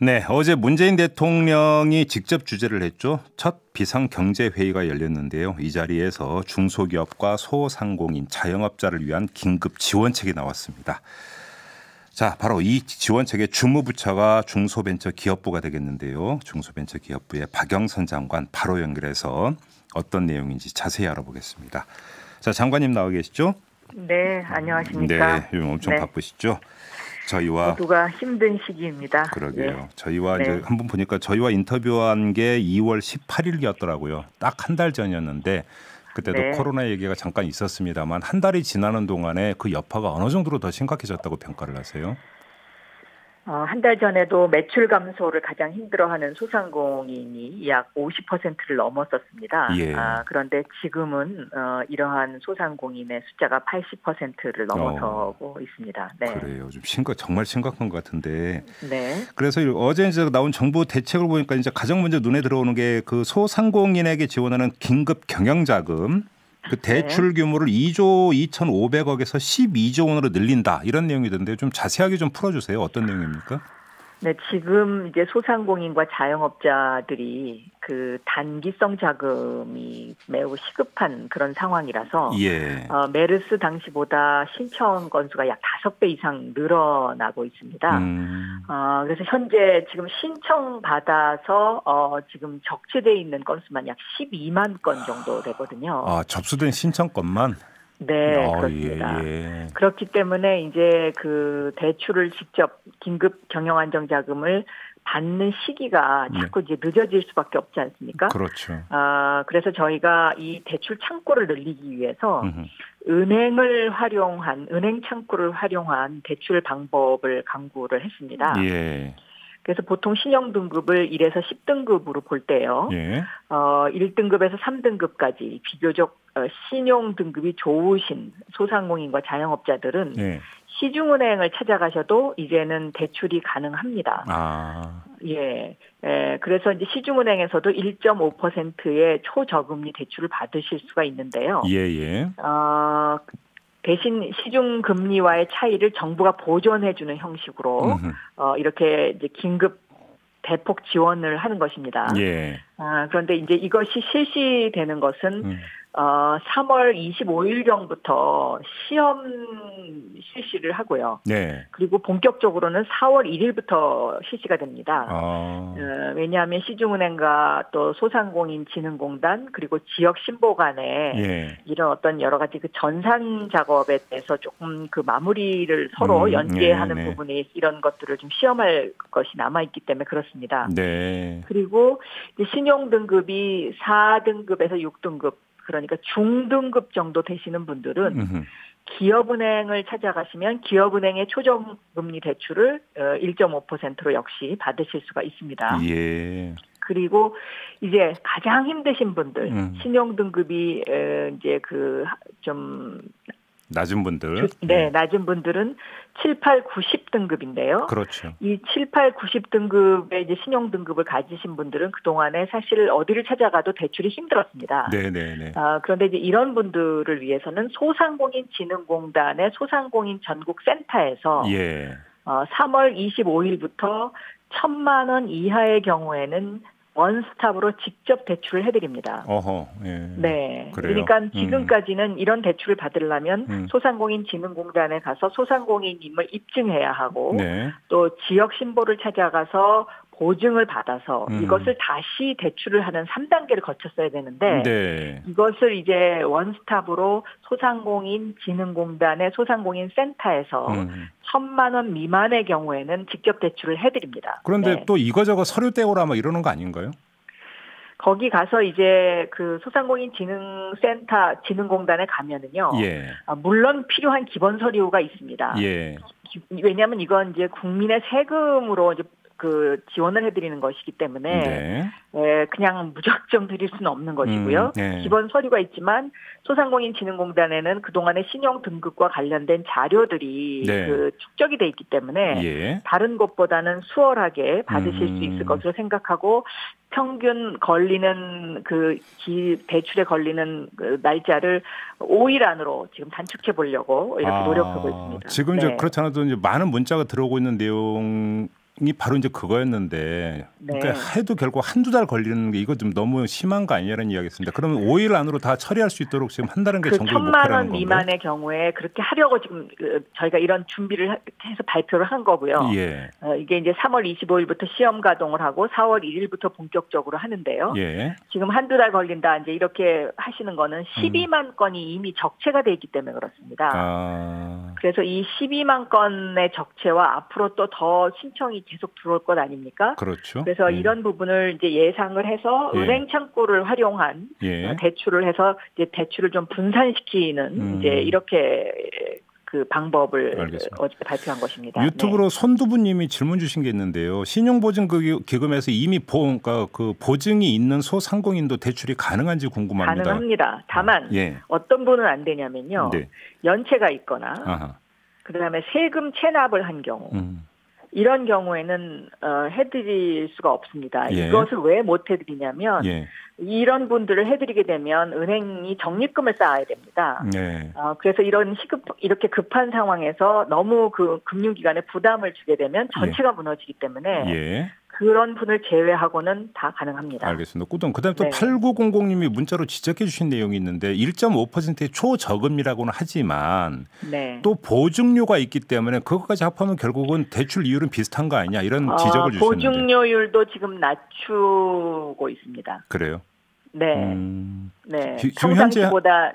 네, 어제 문재인 대통령이 직접 주재를 했죠. 첫 비상경제회의가 열렸는데요. 이 자리에서 중소기업과 소상공인, 자영업자를 위한 긴급 지원책이 나왔습니다. 자, 바로 이 지원책의 주무부처가 중소벤처기업부가 되겠는데요. 중소벤처기업부의 박영선 장관 바로 연결해서 어떤 내용인지 자세히 알아보겠습니다. 자, 장관님 나와 계시죠? 네, 안녕하십니까. 네, 요즘 엄청 바쁘시죠? 저희와 모두가 힘든 시기입니다. 그러게요. 예. 저희와 네. 이제 한번 보니까 저희와 인터뷰한 게 2월 18일이었더라고요. 딱 한 달 전이었는데 그때도 네. 코로나 얘기가 잠깐 있었습니다만 한 달이 지나는 동안에 그 여파가 어느 정도로 더 심각해졌다고 평가를 하세요? 한 달 전에도 매출 감소를 가장 힘들어하는 소상공인이 약 50%를 넘었었습니다. 예. 그런데 지금은 이러한 소상공인의 숫자가 80%를 넘어서고 있습니다. 네. 그래요. 좀 정말 심각한 것 같은데. 네. 그래서 어제 이제 나온 정부 대책을 보니까 이제 가장 먼저 눈에 들어오는 게 그 소상공인에게 지원하는 긴급 경영자금. 그 대출 규모를 2조 2,500억에서 12조 원으로 늘린다 이런 내용이던데 좀 자세하게 좀 풀어주세요. 어떤 내용입니까? 네, 지금 이제 소상공인과 자영업자들이 그 단기성 자금이 매우 시급한 그런 상황이라서 예. 메르스 당시보다 신청 건수가 약 5배 이상 늘어나고 있습니다. 그래서 현재 지금 신청 받아서 지금 적체돼 있는 건수만 약 12만 건 정도 되거든요. 접수된 신청 건만? 네, 그렇습니다. 예. 그렇기 때문에 이제 그 대출을 직접 긴급 경영안정자금을 받는 시기가 자꾸 이제 늦어질 수밖에 없지 않습니까? 그렇죠. 그래서 저희가 이 대출 창구를 늘리기 위해서 은행 창구를 활용한 대출 방법을 강구를 했습니다. 예. 그래서 보통 신용 등급을 1에서 10등급으로 볼 때요. 예. 1등급에서 3등급까지 비교적 신용 등급이 좋으신 소상공인과 자영업자들은 시중은행을 찾아가셔도 이제는 대출이 가능합니다. 예. 그래서 이제 시중은행에서도 1.5%의 초저금리 대출을 받으실 수가 있는데요. 예. 대신 시중 금리와의 차이를 정부가 보존해주는 형식으로 이렇게 이제 긴급 대폭 지원을 하는 것입니다. 예. 그런데 이제 이것이 실시되는 것은 3월 25일경부터 시험 실시를 하고요. 네. 그리고 본격적으로는 4월 1일부터 실시가 됩니다. 왜냐하면 시중은행과 또 소상공인진흥공단 그리고 지역신보 간에 이런 어떤 여러 가지 그 전산 작업에 대해서 조금 그 마무리를 서로 연계하는 부분이 이런 것들을 좀 시험할 것이 남아있기 때문에 그렇습니다. 네. 그리고 이제 신용 등급이 4등급에서 6등급 그러니까 중등급 정도 되시는 분들은 기업은행을 찾아가시면 기업은행의 초저금리 대출을 1.5%로 역시 받으실 수가 있습니다. 예. 그리고 이제 가장 힘드신 분들, 신용 등급이 이제 그 좀 낮은 분들. 네, 낮은 분들은 7, 8, 90등급인데요. 그렇죠. 이 7, 8, 90등급의 이제 신용 등급을 가지신 분들은 그동안에 사실 어디를 찾아가도 대출이 힘들었습니다. 네네네. 그런데 이제 이런 분들을 위해서는 소상공인진흥공단의 소상공인 전국센터에서 3월 25일부터 1,000만 원 이하의 경우에는 원스톱으로 직접 대출을 해드립니다. 네. 그래요? 그러니까 지금까지는 이런 대출을 받으려면 소상공인진흥공단에 가서 소상공인임을 입증해야 하고 또 지역 신보를 찾아가서 보증을 받아서 이것을 다시 대출을 하는 3단계를 거쳤어야 되는데 이것을 이제 원스톱으로 소상공인진흥공단의 소상공인센터에서 1,000만 원 미만의 경우에는 직접 대출을 해드립니다. 그런데 또 이거저거 서류 떼오라 막 이러는 거 아닌가요? 거기 가서 이제 그 소상공인진흥센터 진흥공단에 가면은요. 물론 필요한 기본 서류가 있습니다. 왜냐하면 이건 이제 국민의 세금으로 이제 그 지원을 해드리는 것이기 때문에 그냥 무작정 드릴 수는 없는 것이고요. 기본 서류가 있지만 소상공인진흥공단에는 그동안의 신용 등급과 관련된 자료들이 그 축적이 돼 있기 때문에 다른 곳보다는 수월하게 받으실 수 있을 것으로 생각하고 평균 걸리는 대출에 걸리는 그 날짜를 5일 안으로 지금 단축해 보려고 이렇게 노력하고 있습니다. 지금 이제 그렇지 않아도 이제 많은 문자가 들어오고 있는 내용. 바로 이제 그거였는데 네. 그러니까 해도 결국 한두 달 걸리는 게 이거 좀 너무 심한 거 아니냐는 이야기였습니다. 그러면 5일 안으로 다 처리할 수 있도록 지금 한다는 게 정부의 목표라는 건가요? 1,000만 원 미만의 경우에 그렇게 하려고 지금 저희가 이런 준비를 해서 발표를 한 거고요. 예. 이게 이제 3월 25일부터 시험 가동을 하고 4월 1일부터 본격적으로 하는데요. 예. 지금 한두 달 걸린다 이제 이렇게 하시는 거는 12만 건이 이미 적체가 돼 있기 때문에 그렇습니다. 그래서 이 12만 건의 적체와 앞으로 또 더 신청이 계속 들어올 것 아닙니까? 그렇죠. 그래서 이런 부분을 이제 예상을 해서 은행 창구를 활용한 대출을 해서 이제 대출을 좀 분산시키는 이제 이렇게 그 방법을 어제 발표한 것입니다. 유튜브로 네. 손두부님이 질문 주신 게 있는데요. 신용보증기금에서 이미 그러니까 그 보증이 있는 소상공인도 대출이 가능한지 궁금합니다. 가능합니다. 다만 어떤 분은 안 되냐면요. 네. 연체가 있거나 그다음에 세금 체납을 한 경우 이런 경우에는 해드릴 수가 없습니다. 이것을 왜 못 해드리냐면 이런 분들을 해드리게 되면 은행이 적립금을 쌓아야 됩니다. 그래서 이렇게 급한 상황에서 너무 그 금융기관에 부담을 주게 되면 전체가 무너지기 때문에 그런 분을 제외하고는 다 가능합니다. 알겠습니다. 그다음에 또 8900님이 문자로 지적해 주신 내용이 있는데 1.5%의 초저금리라고는 하지만 또 보증료가 있기 때문에 그것까지 합하면 결국은 대출 이율은 비슷한 거 아니냐 이런 지적을 주셨는데. 보증료율도 지금 낮추고 있습니다. 그래요? 네. 평상시보다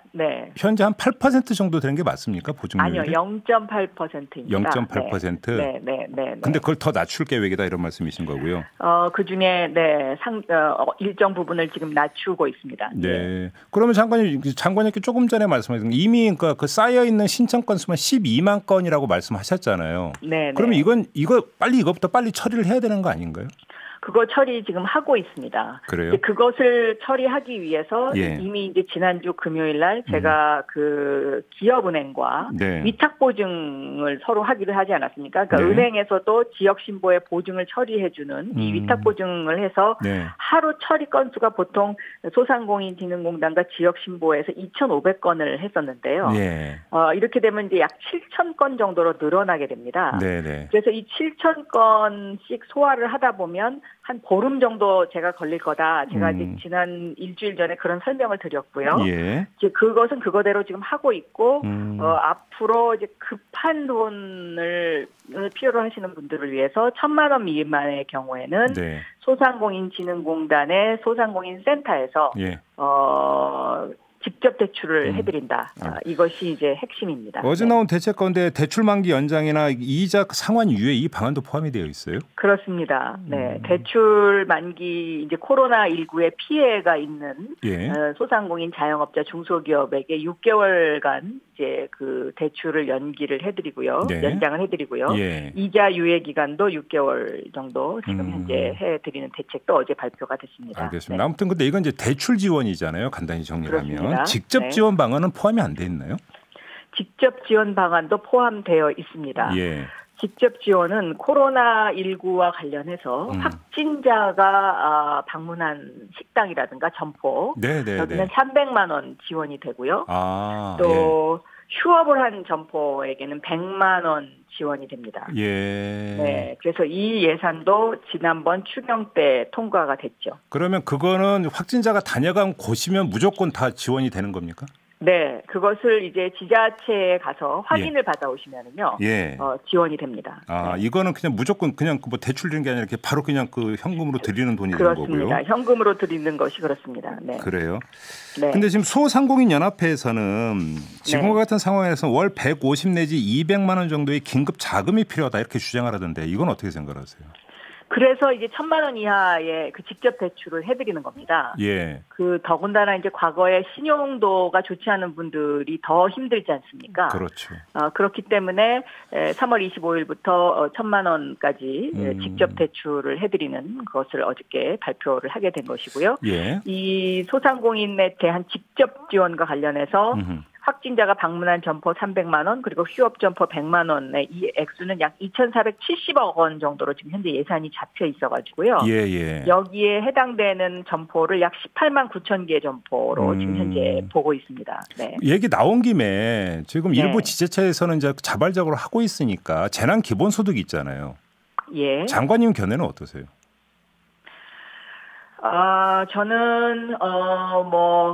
현재 한 8% 정도 되는 게 맞습니까? 보증률이? 아니요. 0.8%입니다. 0.8%? 네. 근데 그걸 더 낮출 계획이다 이런 말씀이신 거고요. 그중에 일정 부분을 지금 낮추고 있습니다. 네. 그러면 장관님께 조금 전에 말씀하신 이미 그러니까 그 쌓여 있는 신청 건수만 12만 건이라고 말씀하셨잖아요. 네. 그러면 이거부터 빨리 처리를 해야 되는 거 아닌가요? 그거 처리 지금 하고 있습니다. 그래요? 그것을 처리하기 위해서 이미 이제 지난주 금요일 날 제가 그 기업은행과 위탁 보증을 서로 하기로 하지 않았습니까? 그러니까 은행에서도 지역 신보의 보증을 처리해주는 이 위탁 보증을 해서 하루 처리 건수가 보통 소상공인진흥공단과 지역 신보에서 2,500건을 했었는데요. 이렇게 되면 이제 약 7,000건 정도로 늘어나게 됩니다. 그래서 이 7,000건씩 소화를 하다 보면 한 보름 정도 제가 걸릴 거다. 제가 이제 지난 일주일 전에 그런 설명을 드렸고요. 이제 그것은 그거대로 지금 하고 있고 앞으로 이제 급한 돈을 필요로 하시는 분들을 위해서 1,000만 원 미만의 경우에는 소상공인진흥공단의 소상공인센터에서 직접 대출을 해드린다. 이것이 이제 핵심입니다. 어제 나온 대책 가운데 대출 만기 연장이나 이자 상환 유예 이 방안도 포함이 되어 있어요? 그렇습니다. 대출 만기 이제 코로나19의 피해가 있는 소상공인 자영업자 중소기업에게 6개월간 이제 그 대출을 연기를 해드리고요. 연장을 해드리고요. 이자 유예 기간도 6개월 정도 지금 현재 해드리는 대책도 어제 발표가 됐습니다. 알겠습니다. 아무튼 근데 이건 이제 대출 지원이잖아요. 간단히 정리하면. 그렇습니다. 직접 지원 방안은 포함이 안 돼 있나요? 직접 지원 방안도 포함되어 있습니다. 직접 지원은 코로나19와 관련해서 확진자가 방문한 식당이라든가 점포 여기는 300만 원 지원이 되고요. 또 휴업을 한 점포에게는 100만 원 지원이 됩니다. 그래서 이 예산도 지난번 추경 때 통과가 됐죠. 그러면 그거는 확진자가 다녀간 곳이면 무조건 다 지원이 되는 겁니까? 네, 그것을 이제 지자체에 가서 확인을 받아오시면은요, 지원이 됩니다. 이거는 그냥 무조건 그냥 뭐 대출 드리는 게 아니라 이렇게 바로 그냥 그 현금으로 드리는 돈이 되는 거고요. 그렇습니다. 현금으로 드리는 것이 그렇습니다. 그래요? 근데 지금 소상공인 연합회에서는 지금과 같은 상황에서 월 150 내지 200만 원 정도의 긴급 자금이 필요하다 이렇게 주장을 하던데 이건 어떻게 생각하세요? 그래서 이제 1,000만 원 이하의 그 직접 대출을 해드리는 겁니다. 그 더군다나 이제 과거에 신용도가 좋지 않은 분들이 더 힘들지 않습니까? 그렇죠. 그렇기 때문에 3월 25일부터 1,000만 원까지 직접 대출을 해드리는 것을 어저께 발표를 하게 된 것이고요. 이 소상공인에 대한 직접 지원과 관련해서 확진자가 방문한 점포 300만 원 그리고 휴업 점포 100만 원의 이 액수는 약 2,470억 원 정도로 지금 현재 예산이 잡혀 있어가지고요. 여기에 해당되는 점포를 약 18만 9천 개 점포로 지금 현재 보고 있습니다. 얘기 나온 김에 지금 일부 지자체에서는 이제 자발적으로 하고 있으니까 재난 기본소득이 있잖아요. 예. 장관님 견해는 어떠세요? 저는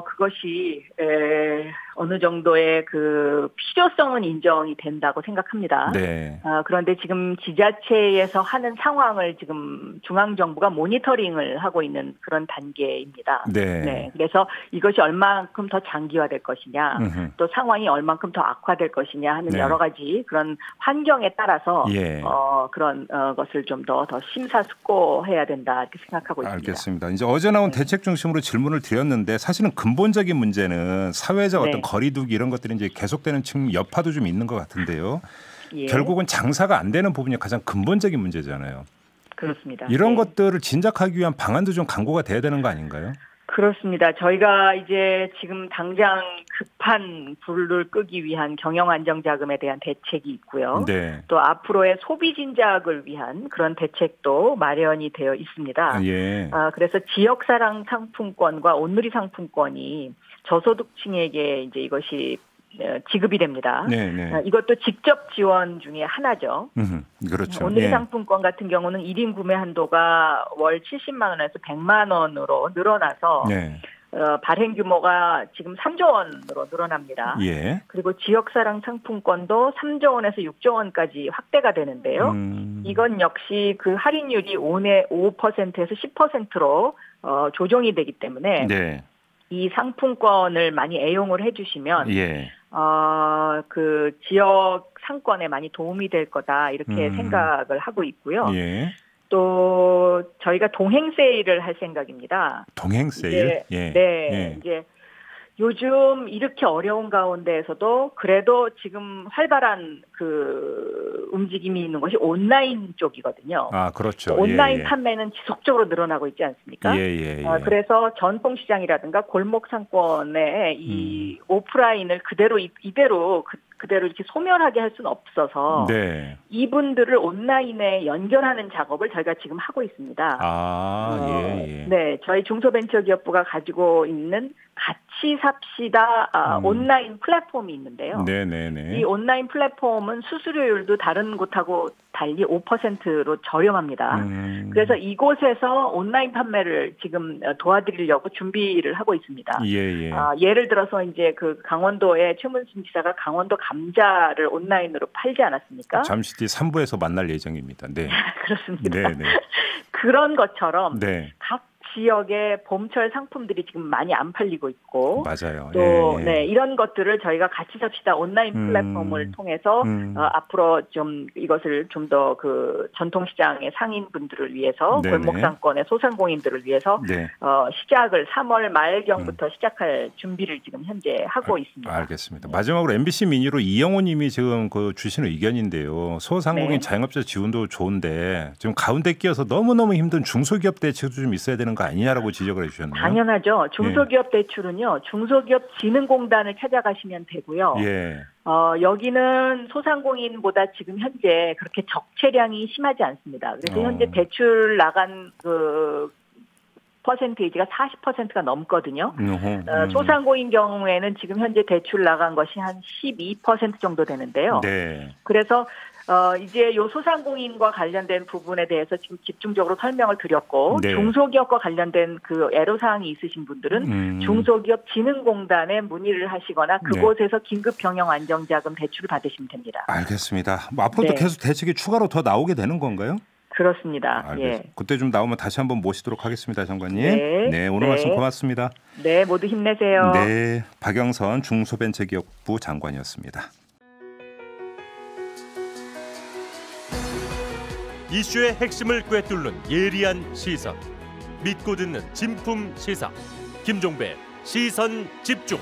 그것이 어느 정도의 그 필요성은 인정이 된다고 생각합니다. 네. 그런데 지금 지자체에서 하는 상황을 지금 중앙 정부가 모니터링을 하고 있는 그런 단계입니다. 네. 네. 그래서 이것이 얼만큼 더 장기화될 것이냐, 또 상황이 얼만큼 더 악화될 것이냐 하는 네. 여러 가지 그런 환경에 따라서 예. 그런 것을 좀 더 심사숙고해야 된다 이렇게 생각하고 있습니다. 알겠습니다. 이제 어제 나온 대책 중심으로 질문을 드렸는데 사실은 근본적인 문제는 사회적 어떤 거리두기 이런 것들이 이제 계속되는 여파도 좀 있는 것 같은데요. 예. 결국은 장사가 안 되는 부분이 가장 근본적인 문제잖아요. 그렇습니다. 이런 것들을 진작하기 위한 방안도 좀 강구가 돼야 되는 거 아닌가요? 그렇습니다. 저희가 이제 지금 당장 급한 불을 끄기 위한 경영안정자금에 대한 대책이 있고요. 네. 또 앞으로의 소비 진작을 위한 그런 대책도 마련이 되어 있습니다. 예. 그래서 지역사랑 상품권과 온누리 상품권이 저소득층에게 이제 이것이 지급이 됩니다. 네네. 이것도 직접 지원 중에 하나죠. 그렇죠. 온누리 예. 상품권 같은 경우는 1인 구매 한도가 월 70만 원에서 100만 원으로 늘어나서 네. 발행 규모가 지금 3조 원으로 늘어납니다. 예. 그리고 지역사랑 상품권도 3조 원에서 6조 원까지 확대가 되는데요. 이건 역시 그 할인율이 5%에서 10%로 조정이 되기 때문에 네. 이 상품권을 많이 애용을 해주시면 예. 그 지역 상권에 많이 도움이 될 거다 이렇게 생각을 하고 있고요. 예. 또 저희가 동행 세일을 할 생각입니다. 동행 세일? 예. 네. 예. 이제 요즘 이렇게 어려운 가운데에서도 그래도 지금 활발한 그 움직임이 있는 것이 온라인 쪽이거든요. 그렇죠. 온라인 예. 판매는 지속적으로 늘어나고 있지 않습니까? 예. 그래서 전통시장이라든가 골목 상권에 이 오프라인을 이대로 이렇게 소멸하게 할 수는 없어서 네. 이분들을 온라인에 연결하는 작업을 저희가 지금 하고 있습니다. 예. 네, 저희 중소벤처기업부가 가지고 있는 같이 삽시다 온라인 플랫폼이 있는데요. 네네네. 이 온라인 플랫폼은 수수료율도 다른 곳하고 달리 5%로 저렴합니다. 그래서 이곳에서 온라인 판매를 지금 도와드리려고 준비를 하고 있습니다. 예. 예를 들어서 이제 그 강원도의 최문순 지사가 강원도 감자를 온라인으로 팔지 않았습니까? 잠시 뒤 3부에서 만날 예정입니다. 네. 그렇습니다. 네네. 그런 것처럼 네. 각 지역의 봄철 상품들이 지금 많이 안 팔리고 있고 맞아요. 또 예. 네, 이런 것들을 저희가 같이 삽시다 온라인 플랫폼을 통해서 앞으로 좀 이것을 좀 더 그 전통시장의 상인분들을 위해서 네네. 골목상권의 소상공인들을 위해서 네. 시작을 3월 말경부터 시작할 준비를 지금 현재 하고 있습니다. 알겠습니다. 마지막으로 MBC 미니로 이영호 님이 지금 그 주시는 의견인데요. 소상공인 네. 자영업자 지원도 좋은데 지금 가운데 끼어서 너무너무 힘든 중소기업 대책도 좀 있어야 되는 거 아니냐라고 지적을 해주셨네요. 당연하죠. 중소기업 대출은요. 중소기업진흥공단을 찾아가시면 되고요. 예. 여기는 소상공인보다 지금 현재 그렇게 적체량이 심하지 않습니다. 그래서 현재 대출 나간 그 퍼센테이지가 40%가 넘거든요. 소상공인 경우에는 지금 현재 대출 나간 것이 한 12% 정도 되는데요. 네. 그래서 이제 요 소상공인과 관련된 부분에 대해서 지금 집중적으로 설명을 드렸고 네. 중소기업과 관련된 그 애로사항이 있으신 분들은 중소기업진흥공단에 문의를 하시거나 그곳에서 긴급 경영 안정자금 대출을 받으시면 됩니다. 알겠습니다. 뭐 앞으로도 계속 대책이 추가로 더 나오게 되는 건가요? 그렇습니다. 예. 그때 좀 나오면 다시 한번 모시도록 하겠습니다, 장관님. 네, 오늘 말씀 고맙습니다. 네, 모두 힘내세요. 네, 박영선 중소벤처기업부 장관이었습니다. 이슈의 핵심을 꿰뚫는 예리한 시선, 믿고 듣는 진품 시사, 김종배 시선 집중.